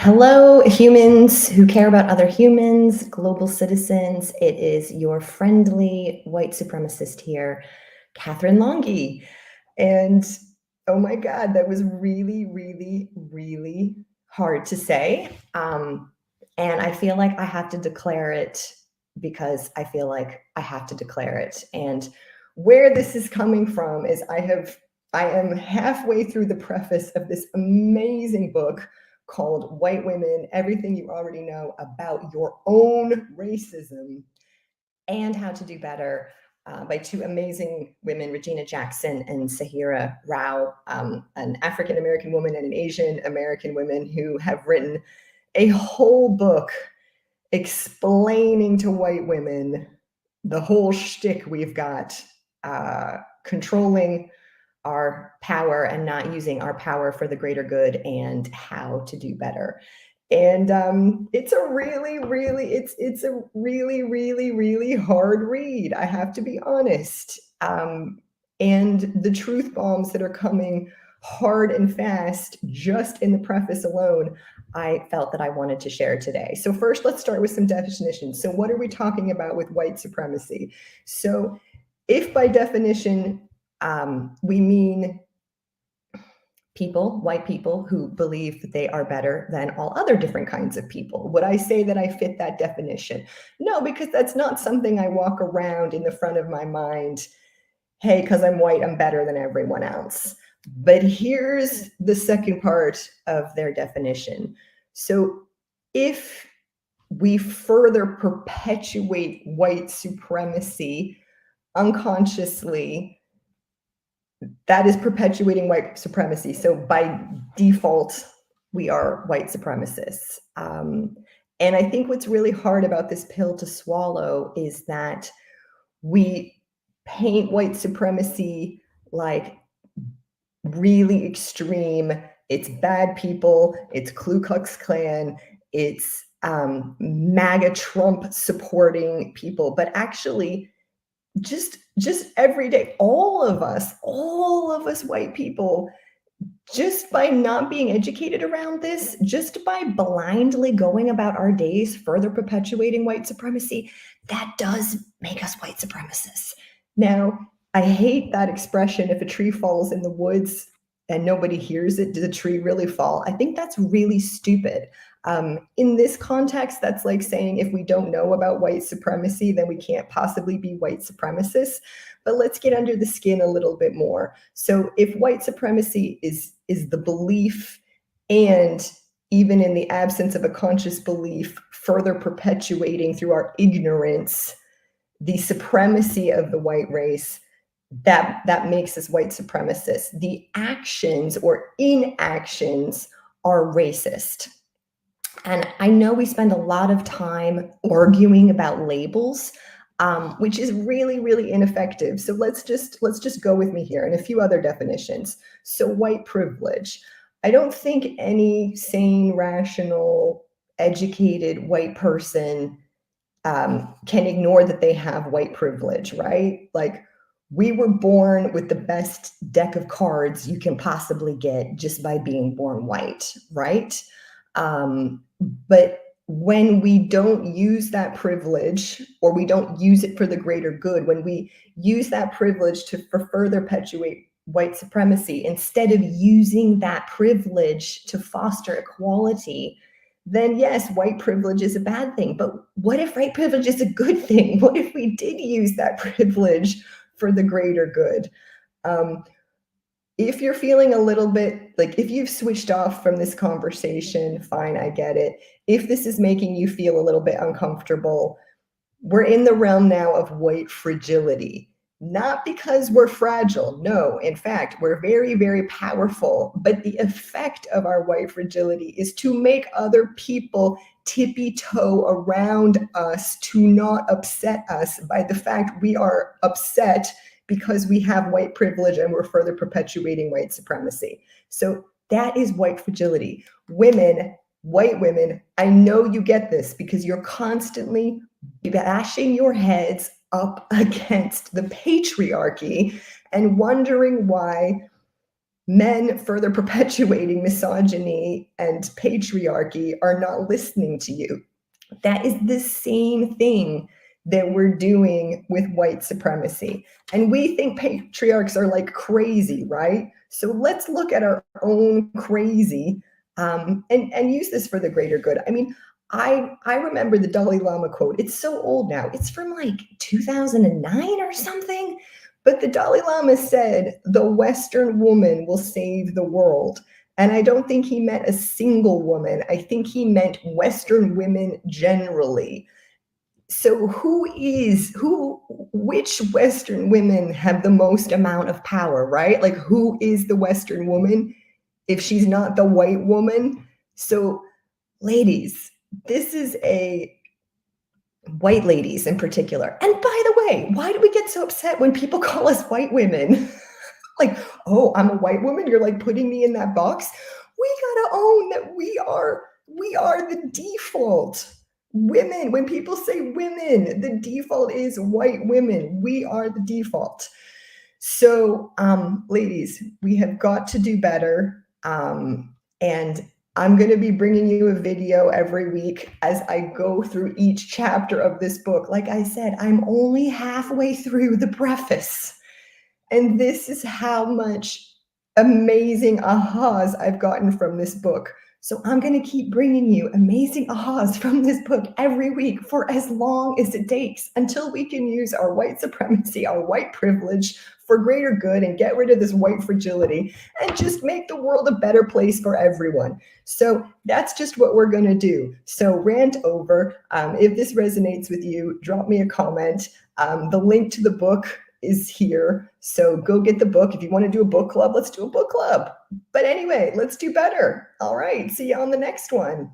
Hello, humans who care about other humans, global citizens. It is your friendly white supremacist here, Catherine Longy. And oh my God, that was really, really, really hard to say. And I feel like I have to declare it because I feel like I have to declare it. And where this is coming from is I am halfway through the preface of this amazing book called White Women, Everything You Already Know About Your Own Racism and How to Do Better by two amazing women, Regina Jackson and Saira Rao, an African-American woman and an Asian American woman who have written a whole book explaining to white women the whole shtick we've got, controlling our power and not using our power for the greater good and how to do better. And it's a really, really hard read. I have to be honest. And the truth bombs that are coming hard and fast just in the preface alone, I felt that I wanted to share today. So first, let's start with some definitions. So what are we talking about with white supremacy? So if by definition, we mean people, white people, who believe that they are better than all other different kinds of people. Would I say that I fit that definition? No, because that's not something I walk around in the front of my mind. Hey, because I'm white, I'm better than everyone else. But here's the second part of their definition. So if we further perpetuate white supremacy unconsciously, that is perpetuating white supremacy. So by default, we are white supremacists. And I think what's really hard about this pill to swallow is that we paint white supremacy like really extreme. It's bad people, it's Ku Klux Klan, it's MAGA Trump supporting people, but actually just every day, all of us white people, just by not being educated around this, just by blindly going about our days further perpetuating white supremacy, that does make us white supremacists. Now, I hate that expression, if a tree falls in the woods and nobody hears it, did the tree really fall? I think that's really stupid. In this context, that's like saying if we don't know about white supremacy, then we can't possibly be white supremacists. But let's get under the skin a little bit more. So if white supremacy is the belief, and even in the absence of a conscious belief, further perpetuating through our ignorance the supremacy of the white race, that makes us white supremacists. The actions or inactions are racist. And I know we spend a lot of time arguing about labels, which is really ineffective. So let's just go with me here and a few other definitions. So white privilege. I don't think any sane, rational, educated white person can ignore that they have white privilege, right? Like, we were born with the best deck of cards you can possibly get just by being born white, right? But when we don't use that privilege, or we don't use it for the greater good, when we use that privilege for further perpetuate white supremacy, instead of using that privilege to foster equality, then yes, white privilege is a bad thing. But what if white privilege is a good thing? What if we did use that privilege for the greater good? If you're feeling a little bit like, if you've switched off from this conversation, fine, I get it. If this is making you feel a little bit uncomfortable, we're in the realm now of white fragility. Not because we're fragile. No, in fact, we're very powerful. But the effect of our white fragility is to make other people tippy-toe around us, to not upset us by the fact we are upset because we have white privilege and we're further perpetuating white supremacy. So that is white fragility. Women, white women, I know you get this because you're constantly bashing your heads up against the patriarchy and wondering why Men further perpetuating misogyny and patriarchy are not listening to you. That is the same thing that we're doing with white supremacy. And we think patriarchs are like crazy, right? So let's look at our own crazy, and use this for the greater good. I mean, I remember the Dalai Lama quote. It's so old now. It's from like 2009 or something. But the Dalai Lama said, the Western woman will save the world. And I don't think he meant a single woman. I think he meant Western women generally. So which Western women have the most amount of power, right? Like, who is the Western woman if she's not the white woman? So, ladies, this is a white ladies in particular. And by the way, why do we get so upset when people call us white women? Like, oh, I'm a white woman. You're like putting me in that box. We gotta own that we are the default. Women, when people say women, the default is white women. We are the default. So, ladies, we have got to do better. And I'm going to be bringing you a video every week as I go through each chapter of this book. Like I said, I'm only halfway through the preface. And this is how much amazing ahas I've gotten from this book. So I'm going to keep bringing you amazing ahas from this book every week for as long as it takes until we can use our white supremacy, our white privilege for greater good and get rid of this white fragility and just make the world a better place for everyone. So that's just what we're going to do. So rant over. If this resonates with you, drop me a comment. The link to the book is here. So go get the book. If you want to do a book club, let's do a book club. But anyway, let's do better. All right. See you on the next one.